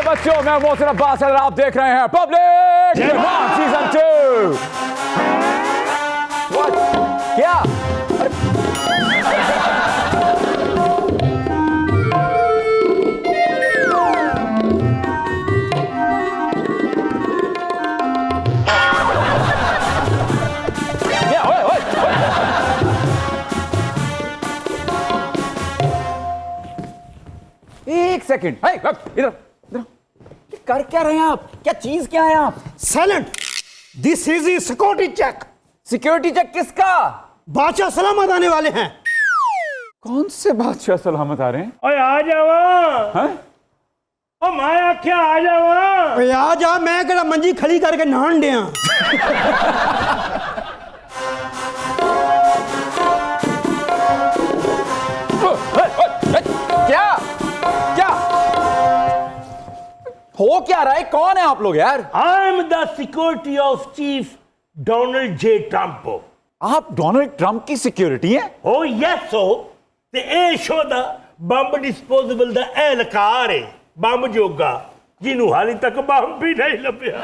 बच्चों, मैं मोहसिन अब्बास और आप देख रहे हैं पब्लिक डिमांड सीजन 2। क्या एक सेकंड, इधर इधर कर क्या रहे हैं आप? क्या चीज क्या है आप? Silent. This is security check. Security check किसका? बादशाह सलामत आने वाले हैं। कौन से बादशाह सलामत आ रहे हैं? ओए आ जावा। हैं? ओ मैं आख्या आ जावा। ओए आ जा, मैं केड़ा मंजी खड़ी करके नहान दिया। क्या क्या हो क्या रहा है? कौन है आप लोग यार? I am the security of chief Donald J Trump. आप डोनाल्ड ट्रंप की सिक्योरिटी हैं? ओ यस हो ते ए शो दा बंब डिस्पोजेबल दा एहलकार है बंब जोगा जिन्हों हाली तक बंब भी नहीं लभ्या।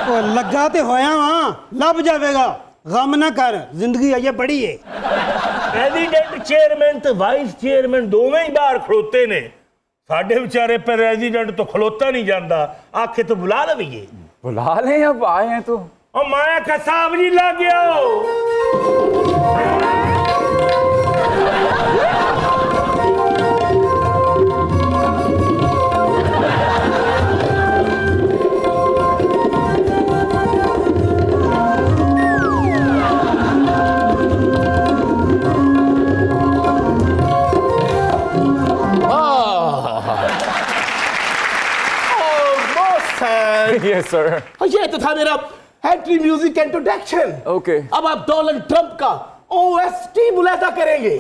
ओ लगा ते होया वहां, लब जावेगा, गम ना कर, जिंदगी अजे बड़ी है। प्रेसिडेंट चेयरमैन ते वाइस चेयरमैन दोवें ही बाहर खड़ोते ने। साडे बेचारे प्रेसिडेंट तो खलोता नहीं जाता, आखे तो बुला लवीए। बुला लें, अब आए हैं तो। और माया का साहब जी लग गया। Yes sir. ये तो था मेरा एंट्री म्यूजिक इंट्रोडक्शन। ओके। अब आप डोनाल्ड ट्रंप का ओएसटी मुलाजा करेंगे।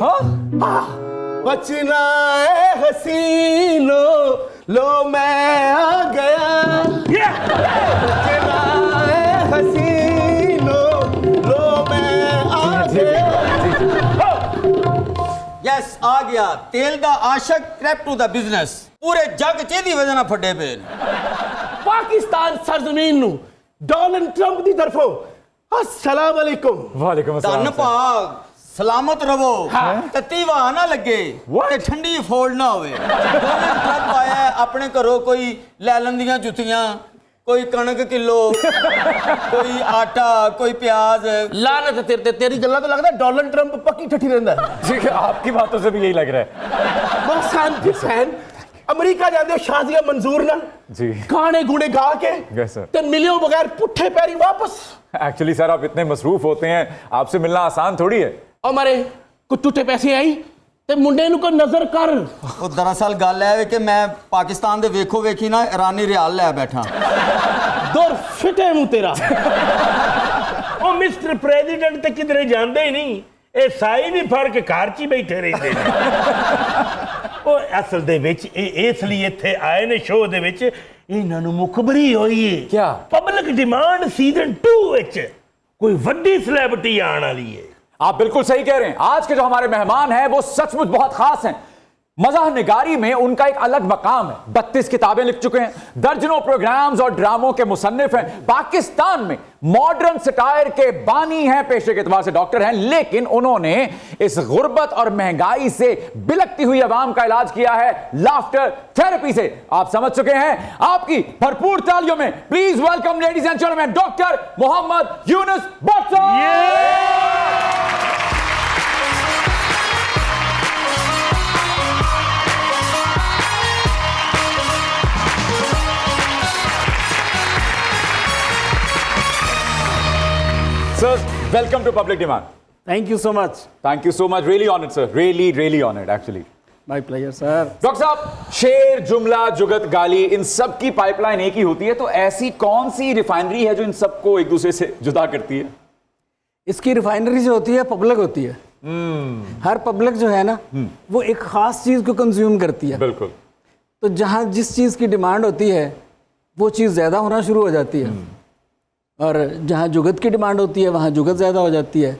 बचना है हसीनो, लो मैं आ गया। बचना है हसीनो, लो मैं आ गया। यस आ गया। तेल दा आशक क्रैप टू द बिजनेस। पूरे जग च एदी वजह ना फटे पे। पाकिस्तान सरजमीन नु डोनाल्ड ट्रंप दी तरफों अस्सलाम वालेकुम। वालेकुम अस्सलाम। धन भाग, सलामत रवो, तत्ती वहा ना लगे ते ठंडी फोड़ ना होवे। डोनाल्ड ट्रंप आया है, अपने घरों कोई लै लंदियां जुतियां, कोई कणक किलो, कोई आटा, कोई प्याज। लानत तेरे ते, तेरी गल्ला तो लगता है डोनाल्ड ट्रंप पक्की ठठी रहंदा है। ठीक है, आपकी बातों से भी यही लग रहा है। बस शांति फैन अमेरिका जाते हो शादियां मंजूर ना जी, गाने गुणे गा के Yes, sir. ते मिलियो बगैर पुट्ठे पैरी वापस। एक्चुअली सर, आप इतने मसरूफ होते हैं, आपसे मिलना आसान थोड़ी है। और मारे कुछ टूटे पैसे आई ते मुंडे नु को नजर कर। वो दरअसल गल है कि मैं पाकिस्तान दे वेखो वेखी ना ईरानी रियाल लै बैठा। दूर फिटे मुंह तेरा। ओ मिस्टर प्रेसिडेंट ते किधरे जांदे ही नहीं, ए साई भी फड़ के घर च ही बैठे रहंदे ने। ओ असल दे विच इसलिए इत्थे आए ने शो दे विच इन्हां नु मुखबरी होई है। क्या? पब्लिक डिमांड सीजन 2 विच कोई वड्डी सेलिब्रिटी आने वाली है। आप बिल्कुल सही कह रहे हैं। आज के जो हमारे मेहमान हैं वो सचमुच बहुत खास हैं। मज़ाह निगारी में उनका एक अलग मकाम है। 32 किताबें लिख चुके हैं, दर्जनों प्रोग्राम्स और ड्रामों के मुसन्निफ हैं। पाकिस्तान में मॉडर्न सटायर के बानी हैं, पेशे के एतबार से डॉक्टर हैं, लेकिन उन्होंने इस गुर्बत और महंगाई से बिलकती हुई आवाम का इलाज किया है लाफ्टर थेरेपी से। आप समझ चुके हैं। आपकी भरपूर तालियों में please welcome ladies and gentleman doctor Mohammad Yunus Bhatt साहब। Sir, welcome to Public Demand. Thank you so much. Thank you so much. Really honored, sir. Really honored, actually. My pleasure sir. Doctor साहब, शेर, जुमला, जुगत, गाली, इन सब की पाइपलाइन एक ही होती है, तो ऐसी कौन सी रिफाइनरी है जो इन सबको एक दूसरे से जुदा करती है? इसकी रिफाइनरी जो होती है पब्लिक होती है। हर पब्लिक जो है ना वो एक खास चीज को कंज्यूम करती है। बिल्कुल। तो जहाँ जिस चीज की डिमांड होती है वो चीज ज्यादा होना शुरू हो जाती है, और जहाँ जुगत की डिमांड होती है वहाँ जुगत ज़्यादा हो जाती है,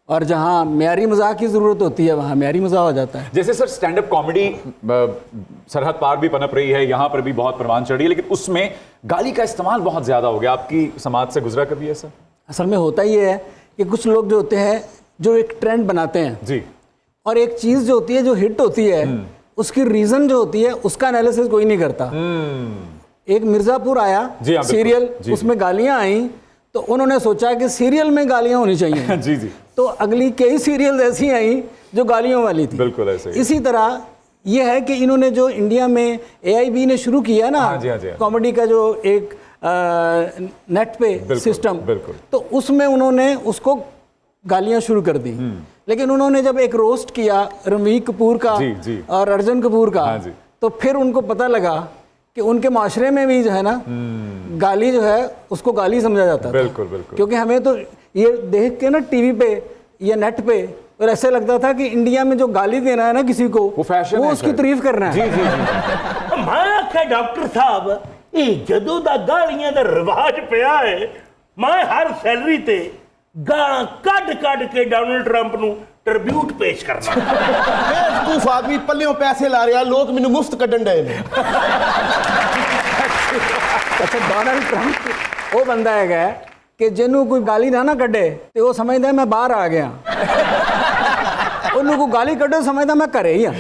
और जहाँ म्यारी मजाक की ज़रूरत होती है वहाँ म्यारी मजाक हो जाता है। जैसे सर स्टैंड अप कॉमेडी सरहद पार भी पनप रही है, यहाँ पर भी बहुत परवान चढ़ी है, लेकिन उसमें गाली का इस्तेमाल बहुत ज़्यादा हो गया। आपकी समाज से गुजरा कभी ऐसा? असल में होता ये है कि कुछ लोग जो होते हैं जो एक ट्रेंड बनाते हैं जी, और एक चीज़ जो होती है जो हिट होती है उसकी रीज़न जो होती है उसका एनालिसिस कोई नहीं करता। एक मिर्ज़ापुर आया जी हाँ, बिल्कुल, सीरियल, जी। उसमें गालियाँ आई तो उन्होंने सोचा कि सीरियल में गालियाँ होनी चाहिए जी जी, तो अगली कई सीरियल ऐसी आई जो गालियों वाली थी। बिल्कुल ऐसे ही। इसी तरह ये है कि इन्होंने जो इंडिया में AIB ने शुरू किया ना हाँ जी, हाँ जी, हाँ। कॉमेडी का जो एक नेट पे सिस्टम, बिल्कुल। तो उसमें उन्होंने उसको गालियां शुरू कर दी। लेकिन उन्होंने जब एक रोस्ट किया रणवीर कपूर का जी, जी। और अर्जुन कपूर का, हाँ जी। तो फिर उनको पता लगा कि उनके माशरे में भी जो है ना गाली जो है उसको गाली समझा जाता था। बिल्कुल बिल्कुल। क्योंकि हमें तो ये देख के ना टीवी पे या नेट पे और ऐसे लगता था कि इंडिया में जो गाली देना है ना किसी को वो फैशन है उसकी शायद। तारीफ करना जी है। जी जी, मैं आख्या डॉक्टर साहब ये जदों दा गालियां दा रिवाज पिया है मैं हर सैलरी ते गालां कड के डोनाल्ड ट्रंप ਨੂੰ ट्रिब्यूट पेश करना। बेवकूफ आदमी पल्लियों पैसे ला रहा, लोग मैनू मुफ्त कड्ढन डे ने। अच्छा, डोनाल्ड ट्रंप वो बंदा है कि जिन्हों कोई गाली ना कड्ढे तो वो समझदा है मैं बाहर आ गया, उन्होंने कोई गाली कड्ढे समझदा मैं घरे ही हाँ।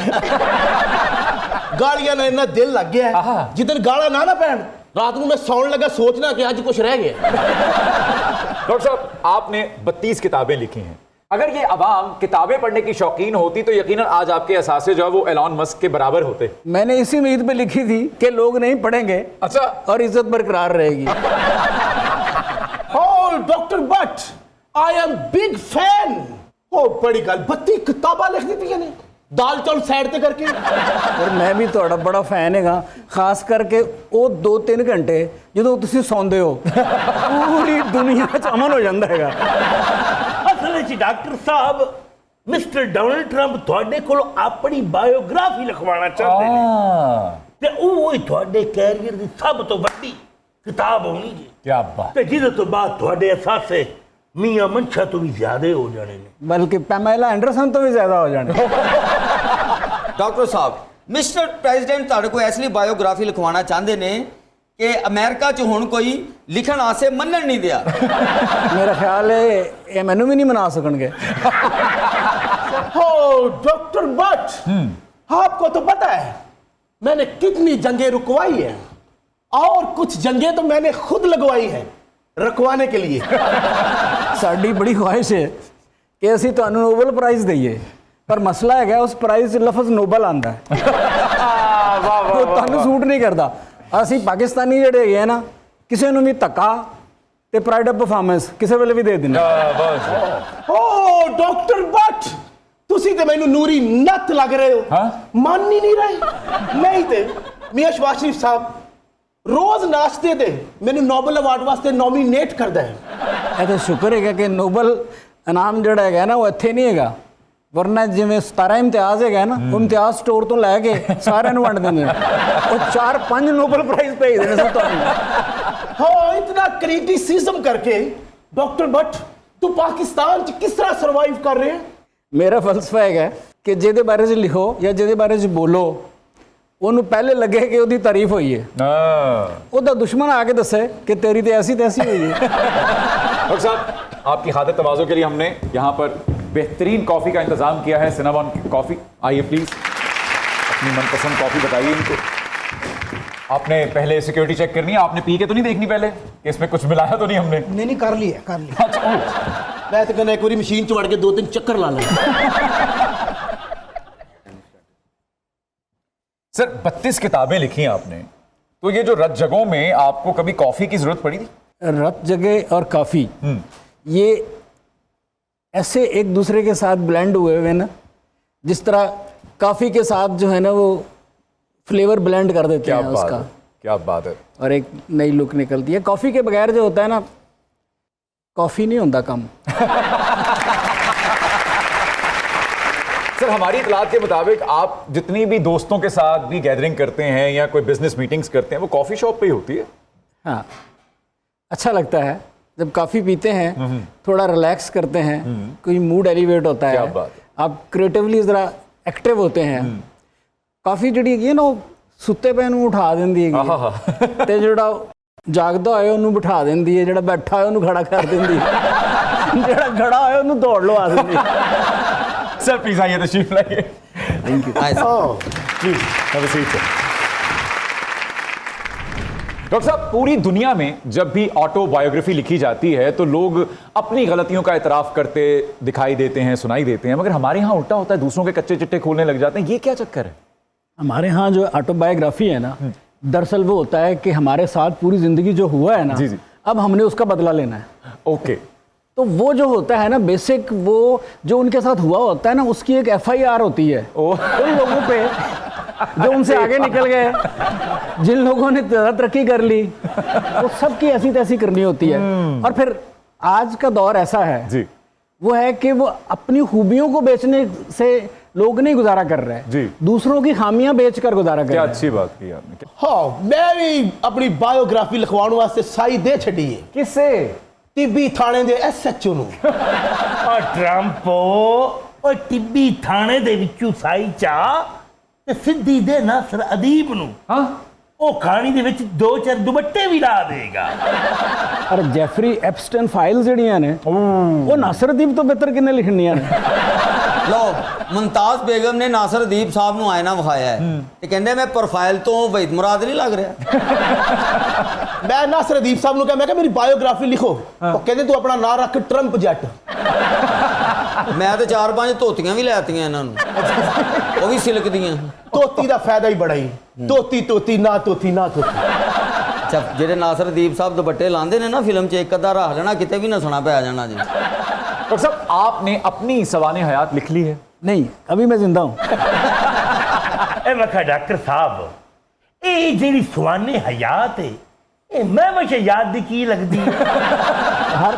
गालियां ना इन्ना दिल लग गया है, जिदन गाला ना पैन रात को मैं सौन लगा सोचना कि आज कुछ रह गया। डॉक्टर साहब आपने 32 किताबें लिखी हैं। अगर ये अवाम किताबें पढ़ने की शौकीन होती तो यकीनन आज आपके असासे जो है वो एलॉन मस्क के बराबर होते। मैंने इसी उम्मीद पे लिखी थी कि लोग नहीं पढ़ेंगे अच्छा, और इज्जत बरकरार रहेगी। Oh, Dr. Butt, I am big fan. Oh, बड़ी गल 32 किताबां लिख दी ने दाल चौल साइड ते करके। और मैं भी थोड़ा बड़ा फैन है, खास करके वो 2-3 घंटे जो तुम सौंदे हो पूरी दुनिया च अमन हो जाता है। असल ਵਿੱਚ डॉक्टर साहब मिस्टर डोनाल्ड ट्रंप ਤੁਹਾਡੇ ਕੋਲ ਆਪਣੀ ਬਾਇਓਗ੍ਰਾਫੀ ਲਿਖਵਾਉਣਾ ਚਾਹੁੰਦੇ ਨੇ ਤੇ ਉਹ ਹੀ ਤੁਹਾਡੇ ਕੈਰੀਅਰ ਦੀ ਸਭ ਤੋਂ ਵੱਡੀ ਕਿਤਾਬ ਹੋਣੀ ਜੀ। क्या बात। ਤੇ ਜਿਹਦੇ ਤੋਂ ਬਾਅਦ ਤੁਹਾਡੇ ਅਸਾਸੇ ਮੀਆਂ ਮਨਸ਼ਾ ਤੋਂ ਵੀ ਜ਼ਿਆਦੇ ਹੋ ਜਾਣੇ ਨੇ। बल्कि पैमेला एंडरसन तो भी ज्यादा हो जाने। ਡਾਕਟਰ ਸਾਹਿਬ ਮਿਸਟਰ ਪ੍ਰੈਜ਼ੀਡੈਂਟ ਤੁਹਾਡੇ ਕੋਲ ਇਸ ਲਈ ਬਾਇਓਗ੍ਰਾਫੀ ਲਿਖਵਾਉਣਾ ਚਾਹੁੰਦੇ ਨੇ ਕਿ ਅਮਰੀਕਾ 'ਚ ਹੁਣ ਕੋਈ ਲਿਖਣ ਆਸੇ ਮੰਨਣ ਨਹੀਂ ਦਿਆ। मेरा ख्याल है ये मैनू भी नहीं मना सकेंगे। Oh, Dr. Butt, आपको तो पता है मैंने कितनी जंगें रुकवाई है और कुछ जंगें तो मैंने खुद लगवाई है रखवाने के लिए। साड़ी बड़ी ख्वाहिश है कि असी तुहानू नोबल प्राइज दईए, पर मसला है उस प्राइज लफज नोबल आंदा है तो तुहानू सूट नहीं करता। असी पाकिस्तानी जिहड़े है ना किसी नू भी धक्का ते प्राइड ऑफ परफॉर्मेंस किसी वेले भी दे देना। Oh, Dr. Butt, ਤੁਸੀਂ ਤੇ ਮੈਨੂੰ ਨੂਰੀ ਨੱਤ ਲੱਗ ਰਹੇ ਹੋ। ਮੰਨ ਹੀ ਨਹੀਂ ਰਹੇ। ਨਹੀਂ ਤੇ ਮੀਆਂ ਸ਼ਵਾਜ਼ ਸ਼ਰੀਫ ਸਾਹਿਬ रोज नाश्ते दे मैंने नोबल अवार्ड वास्ते नॉमिनेट करदा है। ਇਹ ਤਾਂ ਸ਼ੁਕਰ ਹੈਗਾ ਕਿ ਨੋਬਲ ਇਨਾਮ ਜਿਹੜਾ ਹੈਗਾ ਨਾ ਉਹ ਇੱਥੇ ਨਹੀਂ ਹੈਗਾ, ਵਰਨਾ ਜਿਵੇਂ 17 ਇਮਤਿਆਜ਼ ਹੈਗਾ ਨਾ ਉਹ ਇਮਤਿਆਜ਼ ਸਟੋਰ ਤੋਂ ਲੈ ਕੇ ਸਾਰਿਆਂ ਨੂੰ ਵੰਡ ਦਿੰਦੇ ਨੇ, ਉਹ 4-5 ਨੋਬਲ ਪ੍ਰਾਈਜ਼ ਭੇਜਦੇ ਨੇ ਸਭ ਤੁਹਾਨੂੰ। हाँ, इतना क्रिटिसिज्म करके डॉक्टर बट तू पाकिस्तान च किस तरह सरवाइव कर रहे हैं? ਮੇਰਾ ਫਲਸਫਾ ਹੈਗਾ ਕਿ ਜਿਹਦੇ ਬਾਰੇ 'ਚ ਲਿਖੋ ਜਾਂ ਜਿਹਦੇ ਬਾਰੇ 'ਚ ਬੋਲੋ ਉਹਨੂੰ ਪਹਿਲੇ ਲੱਗੇ कि ਉਹਦੀ ਤਾਰੀਫ ਹੋਈ ਹੈ, ਉਹਦਾ दुश्मन आके दसे कि तेरी तो ऐसी तैसी हुई है। डॉक्टर साहब आपकी खातिर तवाज़ो के लिए हमने यहाँ पर बेहतरीन कॉफ़ी का इंतज़ाम किया है, सिनेमॉन कॉफ़ी। आइए प्लीज़ अपनी मनपसंद कॉफ़ी बताइए इनको। आपने पहले सिक्योरिटी चेक करनी है, आपने पी के तो नहीं देखनी पहले कि इसमें कुछ मिलाया तो नहीं हमने? नहीं कर लिया कर लिया। अच्छा, ओह। मैं तो कहना एक बारी मशीन च वड़ के 2-3 चक्कर ला लें। सर 32 किताबें लिखी हैं आपने, तो ये जो रत जगहों में आपको कभी कॉफ़ी की ज़रूरत पड़ी थी? रत जगह और काफ़ी ये ऐसे एक दूसरे के साथ ब्लेंड हुए हुए ना, जिस तरह काफ़ी के साथ जो है ना वो फ्लेवर ब्लेंड कर देते हैं उसका, क्या बात है। और एक नई लुक निकलती है। कॉफ़ी के बगैर जो होता है ना कॉफ़ी नहीं होता कम। सर हमारी इतलात के मुताबिक आप जितनी भी दोस्तों के साथ भी गैदरिंग करते हैं या कोई बिजनेस मीटिंग्स करते हैं वो कॉफ़ी शॉप पे ही होती है? हाँ, अच्छा लगता है जब कॉफ़ी पीते हैं थोड़ा रिलैक्स करते हैं, कोई मूड एलिवेट होता क्या है, बात आप क्रिएटिवली ज़रा एक्टिव होते हैं। कॉफ़ी ਜਿਹੜੀ ਹੈਗੀ ਨਾ ਉਹ ਸੁੱਤੇ ਪਏ ਨੂੰ ਉਠਾ ਦਿੰਦੀ ਹੈਗੀ ਤੇ ਜਿਹੜਾ ਜਾਗਦਾ ਹੋਏ ਉਹਨੂੰ ਬਿਠਾ ਦਿੰਦੀ ਹੈ, ਜਿਹੜਾ ਬੈਠਾ ਹੋਏ ਉਹਨੂੰ ਖੜਾ ਕਰ ਦਿੰਦੀ ਹੈ, ਜਿਹੜਾ ਖੜਾ ਹੋਏ ਉਹਨੂੰ ਦੌੜ ਲਵਾ ਦਿੰਦੀ ਹੈ। सर प्लीज आइए तशरीफ लाइए। Thank you. Please have a seat. Doctor साहब, पूरी दुनिया में जब भी ऑटोबायोग्राफी लिखी जाती है तो लोग अपनी गलतियों का एतराफ़ करते दिखाई देते हैं, सुनाई देते हैं, मगर हमारे यहाँ उल्टा होता है, दूसरों के कच्चे चिट्टे खोलने लग जाते हैं। ये क्या चक्कर है? हमारे यहाँ जो ऑटोबायोग्राफी है ना, दरअसल वो होता है कि हमारे साथ पूरी ज़िंदगी जो हुआ है ना, जी, जी। अब हमने उसका बदला लेना है। ओके। तो वो जो होता है ना बेसिक, वो जो उनके साथ हुआ होता है ना, उसकी एक FIR होती है उन लोगों पे जो उनसे आगे निकल गए, जिन लोगों ने ज़्यादा तरक्की कर ली, वो सबकी ऐसी तैसी करनी होती है। और फिर आज का दौर ऐसा है जी, वो है कि वो अपनी खूबियों को बेचने से लोग नहीं गुजारा कर रहे जी। दूसरों की खामियां बेचकर गुजारा कर क्या रहे हैं। अच्छी बात की आपने। हाँ, मैं भी अपनी बायोग्राफी लिखवाने वास्ते साई दे छड़ी है किससे? टिब्बी थाने दे SHO ਨੂੰ। ਓ ਟਰੰਪੋ, ਓ ਟਿੱਬੀ ਥਾਣੇ ਦੇ ਵਿੱਚੋਂ ਸਾਈ ਚਾ ਤੇ ਸਿੱਧੀ ਦੇ ਨਾਸਰ ਅਦੀਬ ਨੂੰ। हाँ ਉਹ ਕਹਾਣੀ ਦੇ ਵਿੱਚ 2-4 ਦੁਪੱਟੇ ਵੀ ਲਾ ਦੇਗਾ। और जैफरी एप्स्टन फाइल्स ਜਿਹੜੀਆਂ ਨੇ ਉਹ ਨਾਸਰ ਅਦੀਬ ਤੋਂ ਬਿਹਤਰ ਕਿੰਨੇ ਲਿਖਣੀਆਂ ਨੇ। ਲਓ, ਮੁਮਤਾਜ਼ ਬੇਗਮ ਨੇ ਨਾਸਰ ਅਦੀਬ ਸਾਹਿਬ ਨੂੰ ਆਇਨਾ ਵਿਖਾਇਆ ਹੈ ਤੇ ਕਹਿੰਦੇ ਮੈਂ ਪ੍ਰੋਫਾਈਲ ਤੋਂ ਵਹੀਦ ਮੁਰਾਦ ਨਹੀਂ ਲੱਗ ਰਿਹਾ। ਮੈਂ ਨਾਸਰ ਅਦੀਬ ਸਾਹਿਬ ਨੂੰ ਕਿਹਾ, ਮੈਂ ਕਿਹਾ ਮੇਰੀ ਬਾਇਓਗ੍ਰਾਫੀ ਲਿਖੋ। ਉਹ ਕਹਿੰਦੇ ਤੂੰ ਆਪਣਾ ਨਾਂ ਰੱਖ ਟਰੰਪ ਜੱਟ। ਮੈਂ ਤਾਂ 4-5 ਧੋਤੀਆਂ ਵੀ ਲੈਤੀਆਂ ਇਹਨਾਂ ਨੂੰ, ਉਹ ਵੀ ਸਿਲਕ ਦੀਆਂ। ਤੋਤੀ ਦਾ ਫਾਇਦਾ ਹੀ ਬੜਾ ਹੀ, ਤੋਤੀ ਤੋਤੀ ਨਾ ਤੋਤੀ ਨਾ ਤੋਤੀ। ਅੱਛਾ, ਜਿਹੜੇ ਨਾਸਰ ਅਦੀਬ ਸਾਹਿਬ ਦੁਪੱਟੇ ਲਾਉਂਦੇ ਨੇ ਨਾ ਫਿਲਮ 'ਚ, ਇੱਕ ਅੱਧਾ ਰੱਖ ਲੈਣਾ, ਕਿਤੇ ਵੀ ਨਸਣਾ ਪੈ ਜਾਣਾ ਜੀ। डॉक्टर साहब, आपने अपनी सवाने हयात लिख ली है? नहीं, अभी मैं जिंदा हूँ। ਇਹ ਮੈਂ ਕਿਹਾ ਡਾਕਟਰ ਸਾਹਿਬ, ਇਹ ਜਿਹੜੀ ਸਵਾਨੇ ਹਯਾਤ ਹੈ, ਇਹ ਮੈਂ ਵੈਸੇ ਯਾਦ ਦੀ ਕੀ ਲੱਗਦੀ ਹੈ? हर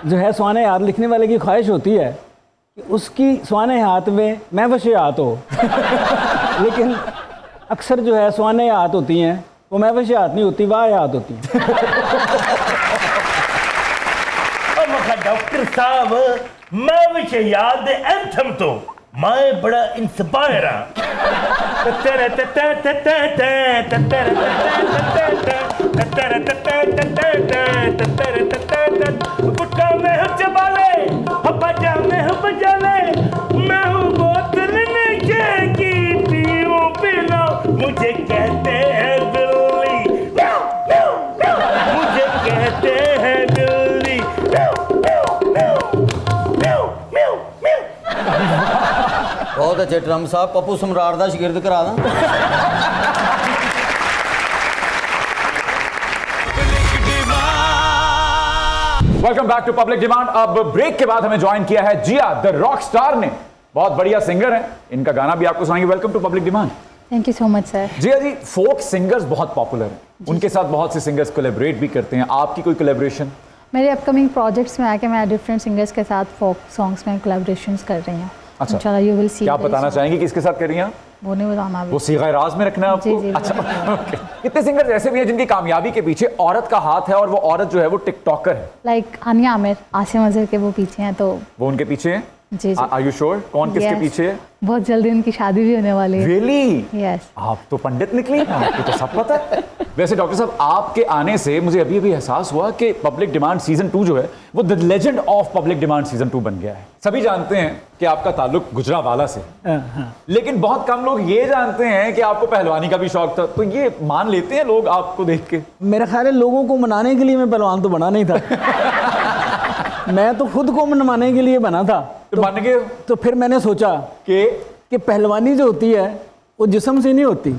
जो है स्वाने याद लिखने वाले की ख्वाहिश होती है कि उसकी स्वाने हाथ में मैं वशियात हो। लेकिन अक्सर जो है स्वाने याद होती हैं वो मैं वशियात नहीं होती, वाह याद होती हैं। ਉਹ ਮੈਂ ਕਿਹਾ ਡਾਕਟਰ ਸਾਹਿਬ, ਮੈਂ ਵੈਸੇ ਯਾਦ ਦੇ ਐਂਥਮ ਤੋਂ ਮੈਂ ਬੜਾ ਇੰਸਪਾਇਰ ਹਾਂ। गुटका में हम चबाले, बजा में हम बजाले, मैं हूँ बोतल नशे की, पीऊं पिलो, मुझे कहते हैं बिल्ली, म्याऊं, म्याऊं, म्याऊं, मुझे कहते हैं बिल्ली, म्याऊं, म्याऊं, म्याऊं, म्याऊं, म्याऊं, म्याऊं। ਬਹੁਤ ਅੱਛੇ ਟਰੰਪ ਸਾਹਿਬ, ਪੱਪੂ ਸਮਰਾਟ ਦਾ ਸ਼ਾਗਿਰਦ ਕਰਾ ਦਾਂ। Welcome back to Public Demand. अब ब्रेक के बाद हमें ज्वाइन किया है जिया द रॉक स्टार ने। बहुत बढ़िया सिंगर है, इनका गाना भी आपको सुनाएंगे। Welcome to Public Demand. Thank you so much sir. Jiya ji, folk singers बहुत पॉपुलर हैं, उनके साथ बहुत से सिंगर्स कोलैबोरेट भी करते हैं। आपकी कोई कोलैबोरेशन? मेरे अपकमिंग प्रोजेक्ट्स में आके मैं डिफरेंट सिंगर्स के साथ फोक सॉन्ग्स में कोलैबोरेशंस कर रही हूँ। अच्छा। इंशाल्लाह यू विल सी। क्या बताना चाहेंगे किसके साथ कर रही हैं आप? वो नहीं बताना वो सीगा राज में रखना है आपको? जी, जी, अच्छा ओके। कितने सिंगर्स ऐसे भी हैं जिनकी कामयाबी के पीछे औरत का हाथ है और वो औरत जो है वो टिकटॉकर है? लाइक आनिया आमिर, आसिम अजहर के वो पीछे हैं, तो वो उनके पीछे है? जी जी। Are you sure? कौन किसके Yes. पीछे है? बहुत जल्दी उनकी शादी भी होने वाली है। रियली? यस। आप तो पंडित निकली, आपको तो सब पता है। वैसे डॉक्टर साहब, आपके आने से मुझे अभी अभी एहसास हुआ कि पब्लिक डिमांड सीजन 2 जो है वो the legend of public demand season 2 बन गया है। सभी जानते हैं कि आपका ताल्लुक गुजरावाला से, लेकिन बहुत कम लोग ये जानते हैं कि आपको पहलवानी का भी शौक था। तो ये मान लेते हैं लोग आपको देख के? मेरा ख्याल है लोगों को मनाने के लिए मैं पहलवान तो बना नहीं था। मैं तो खुद को मनवाने के लिए बना था। तो बन गए तो फिर मैंने सोचा कि पहलवानी जो होती है वो जिस्म से नहीं होती,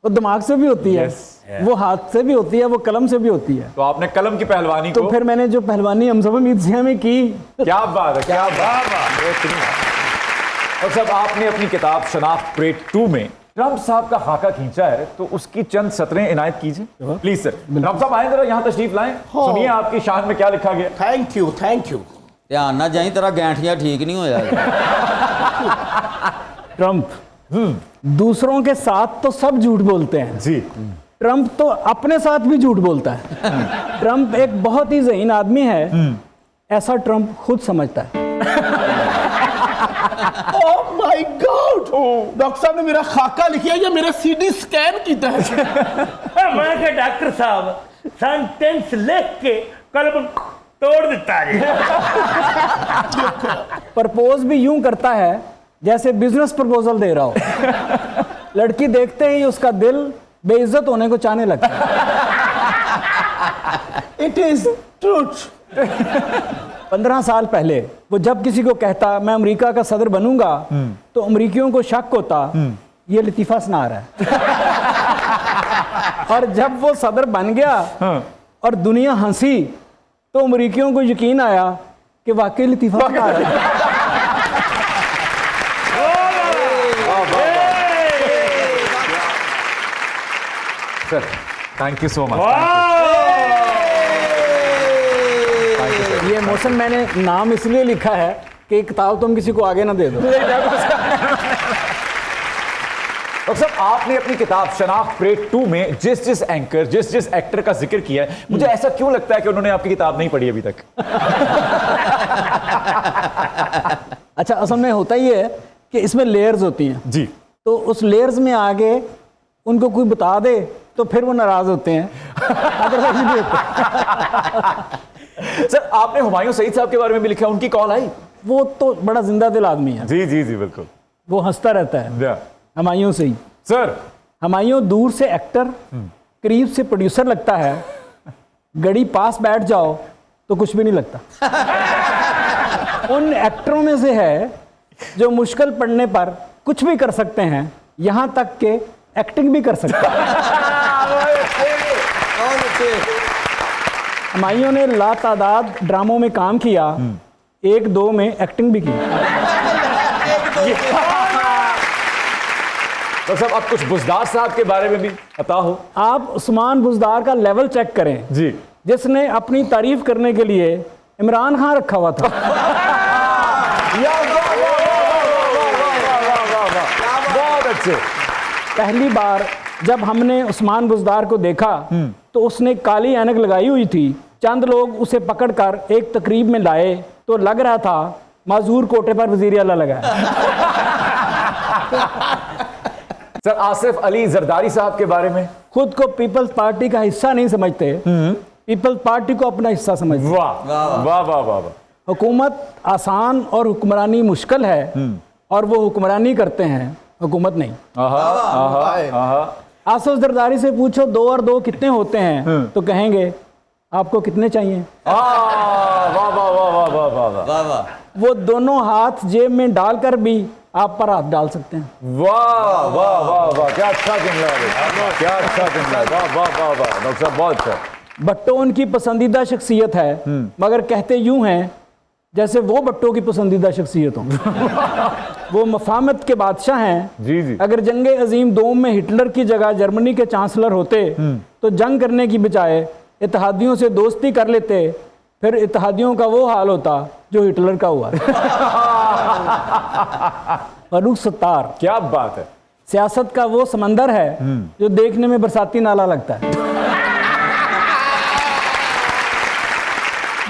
वो दिमाग से भी होती है। Yes. वो हाथ से भी होती है, वो कलम से भी होती है। तो आपने कलम की पहलवानी तो को फिर मैंने जो पहलवानी हमसब मीडिया में की। क्या बात है, क्या बात है। और सब आपने अपनी किताब शनाख्त परेड 2 में ट्रंप साहब का खाका खींचा है, तो उसकी चंद सतरें इनायत कीजिए प्लीज सर। ट्रंप साहब आए जरा यहाँ तशरीफ लाएं, सुनिए आपकी शान में क्या लिखा गया। Thank you thank you. ਧਿਆਨ ਨਾਲ ਜਾਈ, ਤੇਰਾ ਗੈਂਠੀਆ ਠੀਕ नहीं होया। ट्रंप दूसरों के साथ तो सब झूठ बोलते हैं, जी, ट्रंप तो अपने साथ भी झूठ बोलता है। ट्रंप एक बहुत ही ज़हीन आदमी है, ऐसा ट्रंप खुद समझता है। ओह माय गॉड, डॉक्टर साहब ने मेरा खाका लिखा या मेरा सीडी स्कैन किया है? मैं क्या डॉक्टर साहब सेंटेंस लिख के कलम तोड़ देता है। प्रपोज भी यूं करता है जैसे बिजनेस प्रपोजल दे रहा हो। लड़की देखते ही उसका दिल बेइज्जत होने को चाहने लगता है। It is truth. 15 साल पहले वो जब किसी को कहता मैं अमेरिका का सदर बनूंगा, तो अमेरिकियों को शक होता ये लतीफा सुना रहा है। और जब वो सदर बन गया और दुनिया हंसी, तो अमेरिकियों को यकीन आया कि वाकई लतीफा सुना रहा है। Sir thank you so much. ये मोशन मैंने नाम इसलिए लिखा है कि किताब तुम किसी को आगे ना दे दो। डॉक्टर साहब, आपने अपनी किताब शनाख्त परेड 2 में जिस जिस एंकर, जिस जिस एक्टर का जिक्र किया है, मुझे ऐसा क्यों लगता है कि उन्होंने आपकी किताब नहीं पढ़ी अभी तक? अच्छा, असल में होता ही है कि इसमें लेयर्स होती हैं जी। तो उस लेयर्स में आगे उनको कोई बता दे तो फिर वो नाराज होते हैं। अदरवाइज नहीं होते। सर, आपने हुमायूं सईद साहब के बारे में भी लिखा, उनकी कॉल आई? वो तो बड़ा जिंदा दिल आदमी है, जी जी जी बिल्कुल। वो हंसता रहता है। या। हुमायूं सईद सर, हुमायूं दूर से एक्टर, करीब से प्रोड्यूसर लगता है। गड़ी पास बैठ जाओ तो कुछ भी नहीं लगता। उन एक्टरों में से है जो मुश्किल पड़ने पर कुछ भी कर सकते हैं, यहाँ तक के एक्टिंग भी कर सकते हैं। हुमायूं ने लातादाद ड्रामों में काम किया, 1-2 में एक्टिंग भी की। तो सब अब कुछ बुजदार साहब के बारे में भी पता हो? आप उस्मान बुजदार का लेवल चेक करें, जी। जिसने अपनी तारीफ करने के लिए इमरान खान रखा हुआ था। बहुत अच्छे। पहली बार जब हमने उस्मान बुजदार को देखा तो उसने काली ऐनक लगाई हुई थी। चंद लोग उसे पकड़कर एक तकरीब में लाए तो लग रहा था माजूर कोटे पर वजीर आला लगा है। सर, आसिफ अली जरदारी साहब के बारे में? खुद को पीपल्स पार्टी का हिस्सा नहीं समझते, पीपल्स पार्टी को अपना हिस्सा समझते। वाह वाह वाह वाह। हुकूमत आसान और हुक्मरानी मुश्किल है, और वो हुक्मरानी करते हैं, हुकूमत नहीं। आसिफ जरदारी से पूछो 2 और 2 कितने होते हैं, तो कहेंगे आपको कितने चाहिए। वाह वाह वाह वाह वाह वाह वाह वाह। वो दोनों हाथ जेब में डालकर भी आप पर हाथ डाल सकते हैं। वाह वाह वाह वाह, क्या अच्छा जुमला है, क्या अच्छा जुमला है। वाह वाह वाह वाह डॉक्टर साहब, बहुत अच्छा। भट्टो उनकी पसंदीदा शख्सियत है, मगर कहते यूं हैं जैसे वो भट्टो की पसंदीदा शख्सियत हो। वो मफाहमत के बादशाह हैं। जी जी। अगर जंगे अजीम दोम में हिटलर की जगह जर्मनी के चांसलर होते तो जंग करने की बजाय इत्तेहादियों से दोस्ती कर लेते, फिर इत्तेहादियों का वो हाल होता जो हिटलर का हुआ। फारूक सत्तार, क्या बात है। सियासत का वो समंदर है जो देखने में बरसाती नाला लगता है।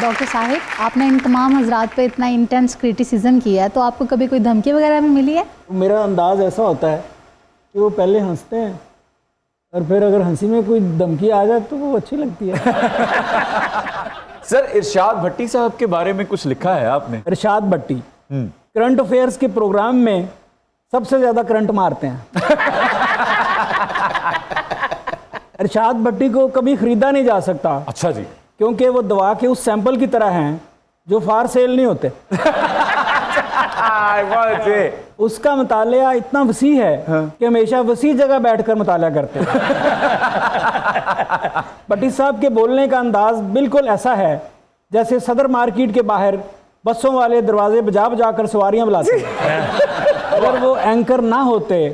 डॉक्टर साहिब, आपने इन तमाम हजरात पे इतना इंटेंस क्रिटिसिज्म किया है, तो आपको कभी कोई धमकी वगैरह भी मिली है? मेरा अंदाज ऐसा होता है कि वो पहले हंसते हैं और फिर अगर हंसी में कोई धमकी आ जाए तो वो अच्छी लगती है। सर, इरशाद भट्टी साहब के बारे में कुछ लिखा है आपने? इरशाद भट्टी करंट अफेयर्स के प्रोग्राम में सबसे ज्यादा करंट मारते हैं। इरशाद भट्टी को कभी खरीदा नहीं जा सकता। अच्छा जी। क्योंकि वो दवा के उस सैंपल की तरह हैं जो फार सेल नहीं होते। उसका मुतालिया इतना वसी है कि हमेशा वसी जगह बैठकर मुतालिया करते हैं। भट्टी साहब के बोलने का अंदाज बिल्कुल ऐसा है जैसे सदर मार्केट के बाहर बसों वाले दरवाजे बजा बजा कर सवारियां बुलाते हैं। अगर वो एंकर ना होते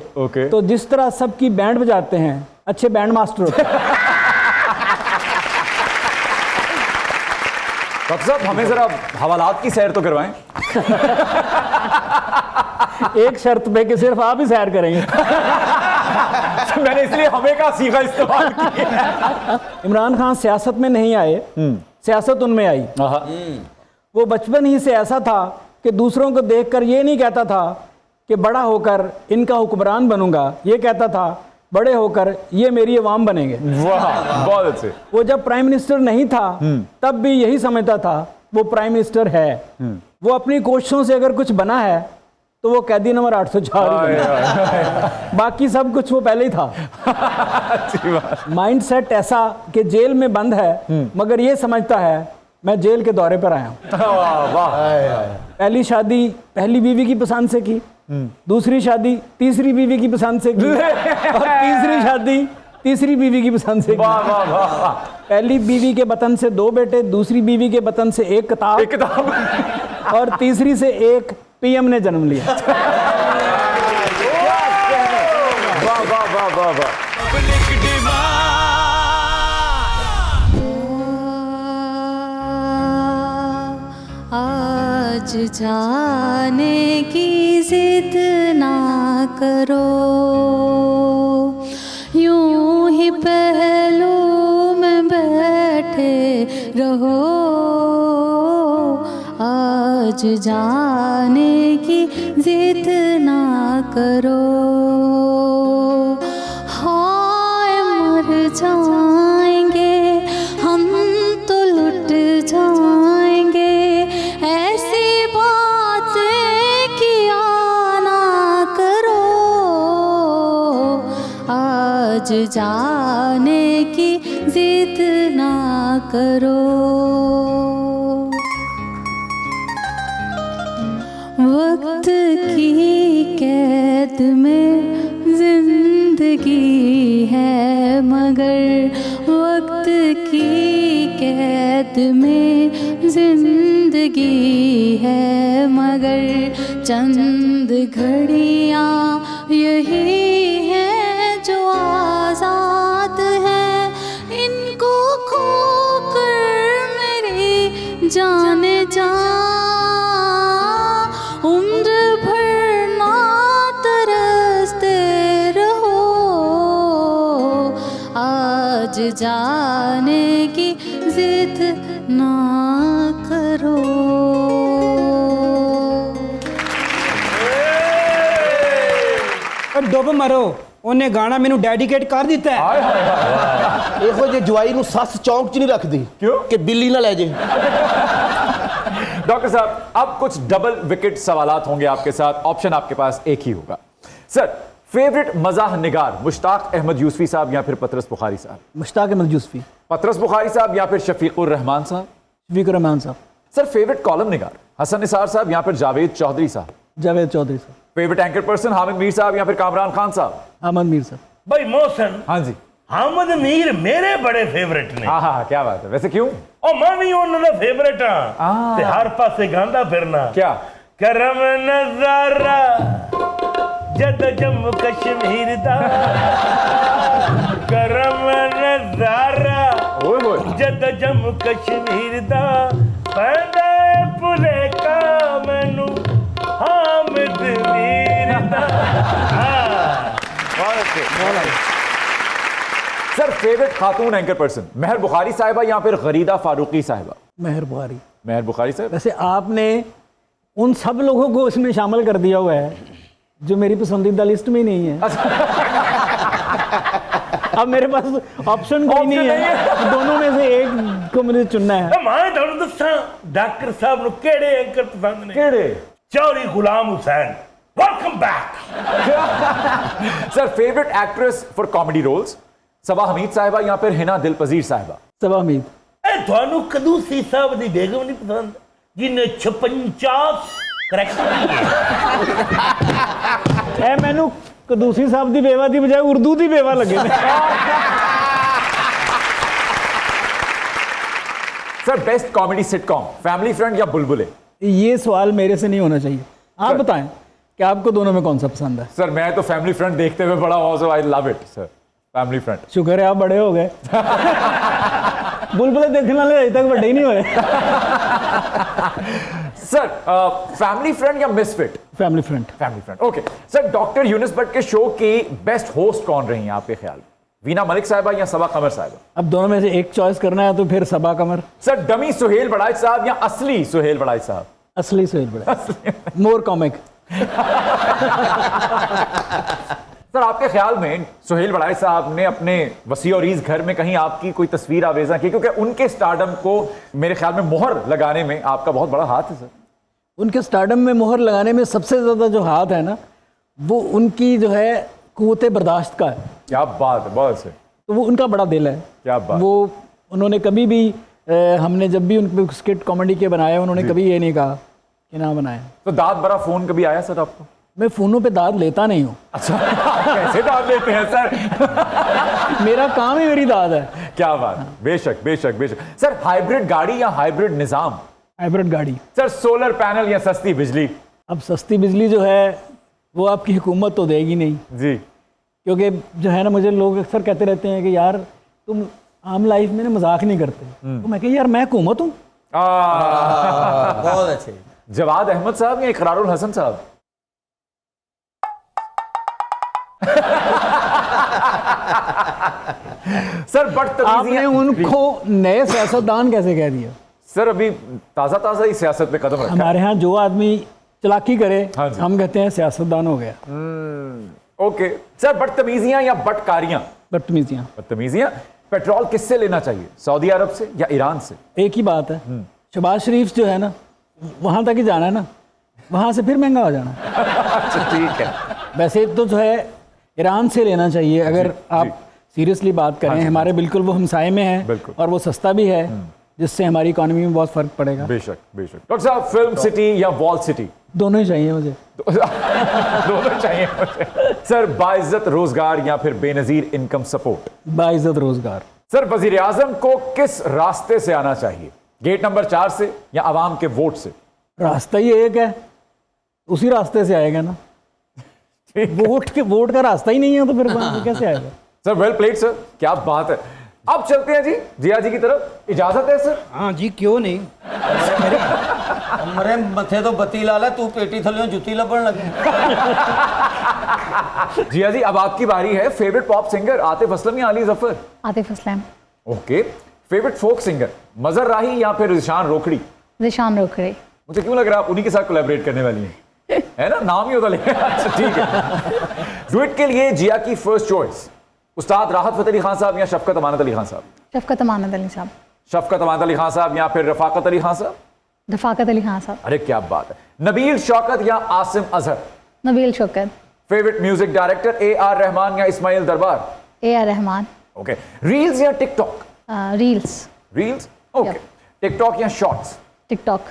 तो जिस तरह सबकी बैंड बजाते हैं, अच्छे बैंड मास्टर होते हैं। डॉक्टर साहब, हमें जरा हवालात की सैर तो करवाएं। एक शर्त पे कि सिर्फ आप ही सैर करेंगे। मैंने इसलिए हमें का सीखा इस्तेमाल किया। इमरान खान सियासत में नहीं आए, सियासत उनमें आई। वो बचपन ही से ऐसा था कि दूसरों को देखकर ये नहीं कहता था कि बड़ा होकर इनका हुक्मरान बनूंगा, ये कहता था बड़े होकर ये मेरी अवाम बनेंगे। वाह, बहुत अच्छे। वो जब प्राइम मिनिस्टर नहीं था तब भी यही समझता था वो प्राइम मिनिस्टर है। वो अपनी कोशिशों से अगर कुछ बना है तो वो कैदी नंबर 804, बाकी सब कुछ वो पहले ही था। अच्छी बात। माइंड सेट ऐसा कि जेल में बंद है मगर ये समझता है मैं जेल के दौरे पर आया हूँ। वाह वाह। पहली शादी पहली बीवी की पसंद से की, दूसरी शादी तीसरी बीवी की पसंद से की, और तीसरी शादी तीसरी बीवी की पसंद से की। वाह वाह वाह। पहली बीवी के बतन से 2 बेटे, दूसरी बीवी के बतन से 1 किताब, एक किताब। और तीसरी से 1 पीएम ने जन्म लिया। वाह वाह वाह वाह वाह। आज जाने की जिद ना करो, यूं ही पहलू में बैठे रहो। आज जाने की जिद ना करो, हाय मर जाएंगे हम तो लुट जाएंगे, ऐसी बातें किया ना करो। आज जाने की जिद ना करो। वक्त की कैद में जिंदगी है मगर, वक्त की कैद में जिंदगी है मगर, चंद घड़ियाँ यही हैं जो आज़ाद हैं। इनको खोकर मेरी जाने जा, उम्र भर ना तरसते रहो। आज जाने की जिद ना करो। डुੱਬ मरो, ਉਹਨੇ ਗਾਣਾ ਮੈਨੂੰ ਡੈਡੀਕੇਟ ਕਰ ਦਿੱਤਾ ਹੈ। हाय हाय हाय। ਇਹੋ ਜਿਹੇ ਜਵਾਈ ਨੂੰ ਸੱਸ ਚੌਂਕ 'ਚ ਨਹੀਂ ਰੱਖਦੀ क्यों? ਕਿ ਬਿੱਲੀ ना ले जे। डॉक्टर साहब, अब कुछ डबल विकेट सवालात होंगे आपके साथ। ऑप्शन आपके पास एक ही होगा। सर, फेवरेट मजाह निगार मुश्ताक अहमद यूसुफी साहब या फिर पतरस बुखारी साहब? मुश्ताक अहमद यूसुफी। पतरस बुखारी साहब या फिर शफीकुर रहमान साहब? शफीकुर रहमान साहब। सर, फेवरेट कॉलम निगार हसन निसार साहब या फिर जावेद चौधरी साहब? जावेद चौधरी साहब। Favourite anchor person Hamid Mir साहब या फिर कामरान खान साहब? अहमद मीर साहब। भाई मोहसन, हाँ जी। हामिद मीर मेरे बड़े फेवरेट ने। हाँ हाँ, क्या बात है। वैसे क्यों? और मैं भी उन्होंने फेवरेट हाँ, ते हर पासे गांदा फिरना। क्या? करम नजारा जद जम्मू कश्मीर दा, करम नजारा ओए ओए। जद जम्मू कश्मीर दा, पैदा भुले का मैनू हामिद मीर दा। सर, फेवरेट खातून एंकर पर्सन महर बुखारी साहिबा या फिर गरीदा फारूकी साहिबा? महर बुखारी। महर बुखारी साहब। वैसे आपने उन सब लोगों को इसमें शामिल कर दिया हुआ है जो मेरी पसंदीदा लिस्ट में नहीं है। अब मेरे पास ऑप्शन कोई नहीं है, दोनों में से एक को मुझे चुनना है। मैं तुहानू दस्सां डॉक्टर साहब नु केड़े एंकर पसंद ने? केड़े? Chaudhry Ghulam Hussain. Welcome back. Sir, favourite actress for comedy roles Saba Hameed साहिबा या फिर हिना दिलपजीर साहिबा? सबा हमीद। ए थानू कदूसी साहब दी बेगम नहीं पसंद जिन्हें 56 करैक्टर किए? ए मैनू कदूसी साहब दी बेवा दी बजाय उर्दू दी बेवा लगे ने। Sir, best comedy sitcom family friend या बुलबुले? ये सवाल मेरे से नहीं होना चाहिए। आप बताएं कि आपको दोनों में कौन सा पसंद है? सर, मैं तो फैमिली फ्रेंड देखते हुए बड़ा हुआ, so I love it sir. Family friend. शुक्र है आप बड़े हो गए। बुलबुले देखने वाले अभी तक बड़े ही नहीं हुए। सर फैमिली फ्रेंड या misfit? Family friend. Family friend, okay. Sir doctor Yunus Bhatt के शो की बेस्ट होस्ट कौन रही हैं आपके ख्याल में? वीना मलिक साहिबा या सबा कमर साहिबा? अब दोनों में से एक चॉइस करना है तो फिर सबा कमर। सर डमी सुहेल बड़ाइच साहब या असली सुहेल बड़ाइच साहब? असली सुहेल बड़ाइच, मोर कॉमिक। सर आपके ख्याल में सुहेल बड़ाइच साहब ने अपने वसी और ईज घर में कहीं आपकी कोई तस्वीर आवेजा की? क्योंकि उनके स्टारडम को मेरे ख्याल में मोहर लगाने में आपका बहुत बड़ा हाथ है सर। उनके स्टारडम में मोहर लगाने में सबसे ज़्यादा जो हाथ है ना, वो उनकी जो है कुव्वत बर्दाश्त का है। क्या बात है, बहुत अच्छे। तो वो उनका बड़ा दिल है। क्या बात। वो उन्होंने कभी भी हमने जब भी उन स्किट कॉमेडी के बनाए, उन्होंने कभी ये नहीं कहा कि ना बनाए। तो दाद बड़ा फोन कभी आया सर आपको? मैं फ़ोनों पे दाद लेता नहीं हूँ। अच्छा कैसे दाद लेते हैं सर? मेरा काम ही मेरी दाद है। क्या बात, बेशक बेशक बेशक। सर हाइब्रिड गाड़ी या हाइब्रिड निजाम? हाइब्रिड गाड़ी। सर सोलर पैनल या सस्ती बिजली? अब सस्ती बिजली जो है वो आपकी हुकूमत तो देगी नहीं जी। क्योंकि जो है ना, मुझे लोग अक्सर कहते रहते हैं कि यार तुम आम लाइफ में ना मजाक नहीं करते। तो मैं कही यार मैं हुकूमत हूँ। बहुत अच्छे। जवाद अहमद साहब या इकरारुल हसन साहब? सर आपने उनको नए सियासतदान कैसे कह दिया? सर अभी ताजा ताजा ही सियासत पे कदम रखा। हमारे यहाँ जो आदमी चालाकी करे हाँ जी। हम कहते हैं सियासतदान हो गया। ओके सर, बदतमीजियां या बदकारियां? बदतमीजियाँ। बदतमीजियां। पेट्रोल किससे लेना चाहिए, सऊदी अरब से या ईरान से? एक ही बात है, शहबाज शरीफ जो है ना, वहाँ तक ही जाना है ना, वहाँ से फिर महंगा हो जाना है। अच्छा ठीक है। वैसे तो जो है ईरान से लेना चाहिए अगर आप सीरियसली बात करें। हमारे बिल्कुल वो हमसाए में है बिल्कुल। और वो सस्ता भी है, जिससे हमारी इकोनॉमी में बहुत फर्क पड़ेगा। बेशक बेशक। डॉक्टर साहब फिल्म सिटी या वॉल सिटी? दोनों ही चाहिए मुझे। दोनों चाहिए मुझे। सर बाइज्जत रोजगार या फिर बेनजीर इनकम सपोर्ट? बाइज्जत रोजगार। सर वजीर आजम को किस रास्ते से आना चाहिए, गेट नंबर 4 से या आवाम के वोट से? रास्ता ही एक है, उसी रास्ते से आएगा ना। वोट का रास्ता ही नहीं है तो फिर कैसे आएगा? सर वेल प्लेड सर, क्या बात है। अब चलते हैं जी जिया जी की तरफ, इजाजत है सर? हाँ जी, क्यों नहीं। मरे मथे तो बत्ती ला ले, तू पेटी थल्ले जुत्ती लभन लगे। जिया जी अब आपकी बारी है। Favourite pop singer Atif Aslam या Ali Zafar? Atif Aslam. Okay. Favourite folk singer Mazhar Rahi या फिर रिशान रोखड़ी? रिशान रोखड़े। मुझे क्यों लग रहा है आप उन्हीं के साथ कोलैबोरेट करने वाली हैं, है ना? नाम ही होता लेकिन। अच्छा ठीक है। डुएट के लिए जिया की फर्स्ट चॉइस उस्ताद राहत फतेह अली खान साहब या शफकत अमानत अली खान साहब? शफकत अमानत अली साहब। शफकत अमानत अली खान साहब या फिर रफाकत अली खान साहब? रफाकत अली खान साहब। अरे क्या बात है। नबील शौकत या Asim Azhar? Nabeel Shaukat. Favourite music director AR Rahman या इस्माइल दरबार? AR रहमान। ओके। रील्स या TikTok? Reels. Reels, okay. TikTok या शॉर्ट्स? टिकटॉक।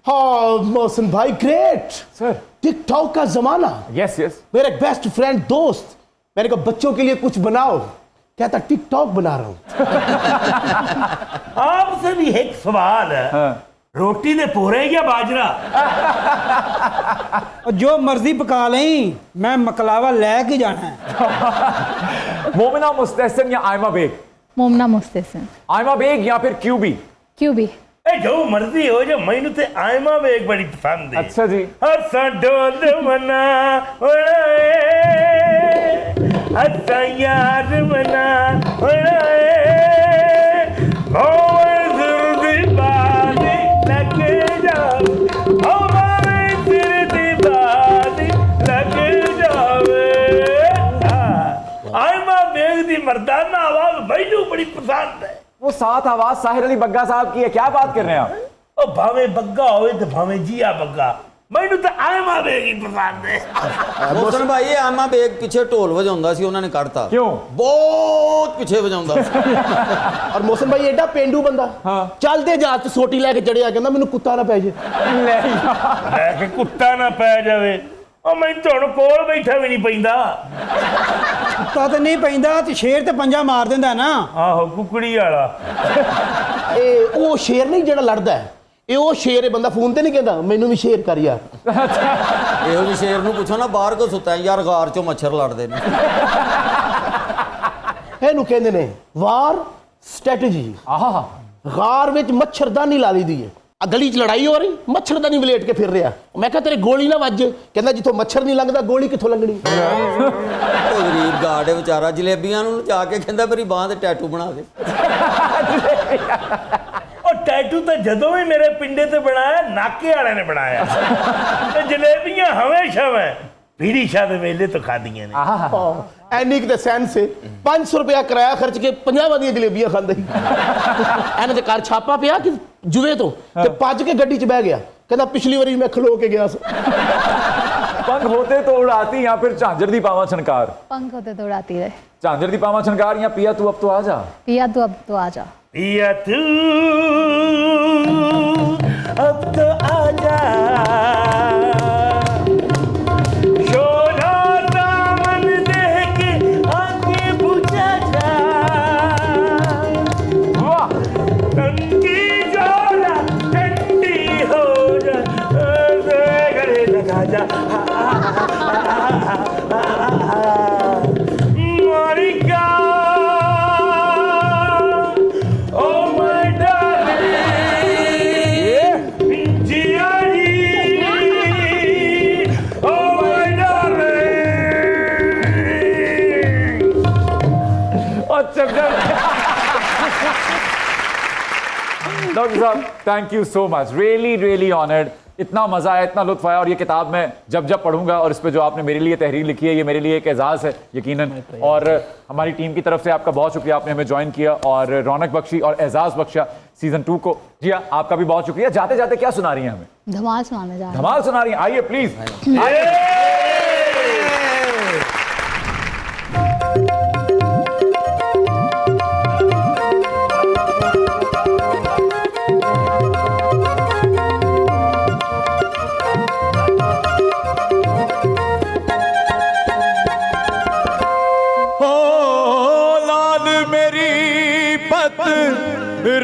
हाँ मोहसिन भाई, ग्रेट सर। टिकटॉक का जमाना। Yes yes. मेरा एक बेस्ट फ्रेंड दोस्त, मैंने कहा बच्चों के लिए कुछ बनाओ, कहता टिकटॉक बना रहा हूं। आपसे भी एक सवाल है। रोटी दे पोरे या बाजरा? और जो मर्जी पका लें, मैं मकलावा लेके जाना है। मोमिना मुस्तहसन या आयमा बेग? मोमना मुस्तहसन। आयमा बेग या फिर क्यूबी? क्यूबी। ए जो मर्जी हो, जो मैनू ते आयमा बेग बड़ी पसंद है। अच्छा जी। हसा डोल मना ओए, हसा यार मना ओए, भौवन जुर्दी बादी लगे जाओ, भौवन जुर्दी बादी लगे जावे। आयमा बेग दी मर्दाना आवाज मैनू बड़ी पसंद है। वो साथ आवाज साहिर अली बग्गा साहब की है, क्या बात कर रहे हैं आप? ओ भावे बग्गा होवे ते भावे जिया बग्गा, मैनू तो आयमा बेग ही पसंद है। मोहसिन भाई ये आमा बेग पिछे ढोल वजाਉਂਦਾ ਸੀ, ਉਹਨਾਂ ਨੇ ਕੱਢਤਾ। क्यों? बहुत पिछे वजाਉਂਦਾ ਸੀ। और मोहसिन भाई एडा पेंडू बंदा, चलते जहाज च सोटी लैके चढ़िया, कहता मैनू कुत्ता ना पै जे। लेके कुत्ता ना पै जावे, ओ मैं तो हुण कोल बैठा भी नहीं पैंदा। ਕੁੱਤਾ ਤੇ ਨਹੀਂ ਪੈਂਦਾ ਤੇ ਸ਼ੇਰ ਤੇ ਪੰਜਾ ਮਾਰ ਦਿੰਦਾ ਨਾ। आहो कुकड़ी वाला। ए वो शेर नहीं जेड़ा लड़दा है, ਇਹ ਉਹ ਸ਼ੇਰ ਹੈ। ਬੰਦਾ ਫੋਨ ਤੇ ਨਹੀਂ ਕਹਿੰਦਾ ਮੈਨੂੰ ਵੀ ਸ਼ੇਰ ਕਰ ਯਾਰ। ਇਹੋ ਜਿਹੇ ਸ਼ੇਰ ਨੂੰ ਪੁੱਛੋ ਨਾ ਬਾਹਰ ਕੋ ਸੁੱਤਾ ਯਾਰ, ਗਾਰ ਚੋਂ ਮੱਛਰ ਲੜਦੇ ਨੇ। ਇਹਨੂੰ ਕਹਿੰਦੇ ਨੇ ਵਾਰ ਸਟ੍ਰੈਟਜੀ। ਆਹਾ। ਗਾਰ ਵਿੱਚ ਮੱਛਰਦਾਨੀ ਲਾ ਲਈਦੀ ਹੈ, ਆ ਗਲੀ 'ਚ ਲੜਾਈ ਹੋ ਰਹੀ, ਮੱਛਰਦਾਨੀ ਵਲੇਟ ਕੇ ਫਿਰ ਰਿਹਾ। ਮੈਂ ਕਿਹਾ ਤੇਰੇ ਗੋਲੀ ਨਾ ਵੱਜ। ਕਹਿੰਦਾ ਜਿੱਥੋਂ ਮੱਛਰ ਨਹੀਂ ਲੰਘਦਾ ਗੋਲੀ ਕਿੱਥੋਂ ਲੰਘਣੀ। ਉਹ ਗਰੀਬ ਗਾਰਡ ਹੈ ਵਿਚਾਰਾ, ਜਲੇਬੀਆਂ ਨੂੰ ਜਾ ਕੇ ਕਹਿੰਦਾ ਮੇਰੀ ਬਾਂਹ ਤੇ ਟੈਟੂ ਬਣਾ ਦੇ। ਉਹ ਟੈਟੂ ਤਾਂ ਜਦੋਂ ਵੀ ਮੇਰੇ ਪਿੰਡੇ ਤੇ ਬਣਾਇਆ ਨਾਕੇ ਵਾਲਿਆਂ ਨੇ ਬਣਾਇਆ ਤੇ ਜਲੇਬੀਆਂ ਹਮੇਸ਼ਾ ਮੈਂ ਪੀੜੀ ਸ਼ਾਹ ਦੇ ਵੇਲੇ ਤੋਂ ਖਾਦੀਆਂ ਨੇ। ਐਨੀ ਕਿਤੇ ਸੈਂਸ ਹੈ, 500 ਰੁਪਇਆ ਕਿਰਾਇਆ ਖਰਚ ਕੇ 50 ਦੀਆਂ ਜਲੇਬੀਆਂ ਖਾਂਦੇ ਸੀ। ਇਹਨਾਂ ਦੇ ਘਰ ਛਾਪਾ ਪਿਆ ਕਿ ਜੁਵੇ ਤੋਂ, ਤੇ ਭੱਜ ਕੇ ਗੱਡੀ 'ਚ ਬਹਿ ਗਿਆ। ਕਹਿੰਦਾ ਪਿਛਲੀ ਵਾਰੀ ਮੈਂ ਖਲੋ ਕੇ ਗਿਆ ਸੀ। पंख होते तो उड़ाती या फिर झांझर दी पावा छनकार? पंख होते तो उड़ाती रहे। झांझर दी पावा छनकार या पिया तू अब तो आ जा? पिया तू अब तो आ जा। पिया तू अब तो आ जा, शोला दामन देख आंखें बुझा जा, टंकी जोड़ा ठंडी हो जा, गले लगा जा। डॉक्टर साहब thank you so much, really honoured. इतना मजा आया, इतना लुत्फ आया, और ये किताब मैं जब पढ़ूंगा, और इस पे जो आपने मेरे लिए तहरीर लिखी है, ये मेरे लिए एक एजाज़ है यकीनन। और हमारी टीम की तरफ से आपका बहुत शुक्रिया, आपने हमें ज्वाइन किया और रौनक बख्शी और एजाज़ बख्शा सीजन 2 को। जी हाँ, आपका भी बहुत शुक्रिया। जाते जाते क्या सुना रही हैं हमें? धमाल सुनाने जा रहे हैं। धमाल सुना रही हैं, आइए प्लीज आइए।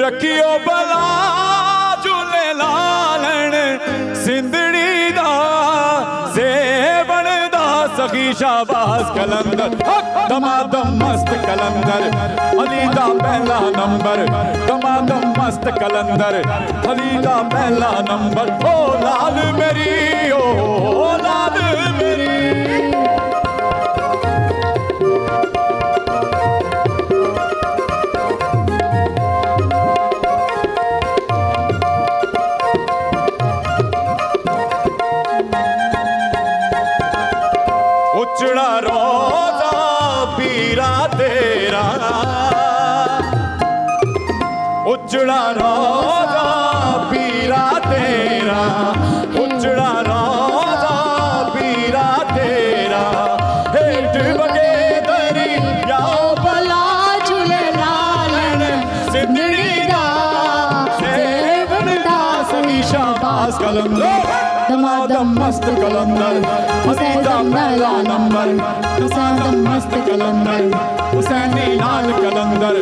रखियो भला झूले लालन सिंधड़ी दा सेवन दा सखी शाबाश कलंदर दमादम मस्त कलंदर अली दा पहला नंबर दमादम मस्त कलंदर अली दा पहला नंबर। ओ लाल मेरी ओ लाल मेरी उचड़ा रोजा पीरा तेरा, उचड़ा रोजा पीरा तेरा, उचड़ा रोजा पीरा तेरा, हेठ बगे दरी याओ भला झूले लालन सिंधड़ी दा सेवन दा सही शाबाश कलंदर दमादम मस्त कलंदर हुसैन दा पहला नंबर हुसैन मस्त कलंदर हुसैनी लाल कलंदर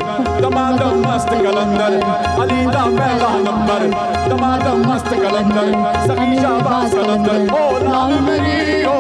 दमादम मस्त कलंदर अली दा पहला नंबर दमादम मस्त कलंदर सखी शाबाश कलंदर। ओ लाल मेरी ओ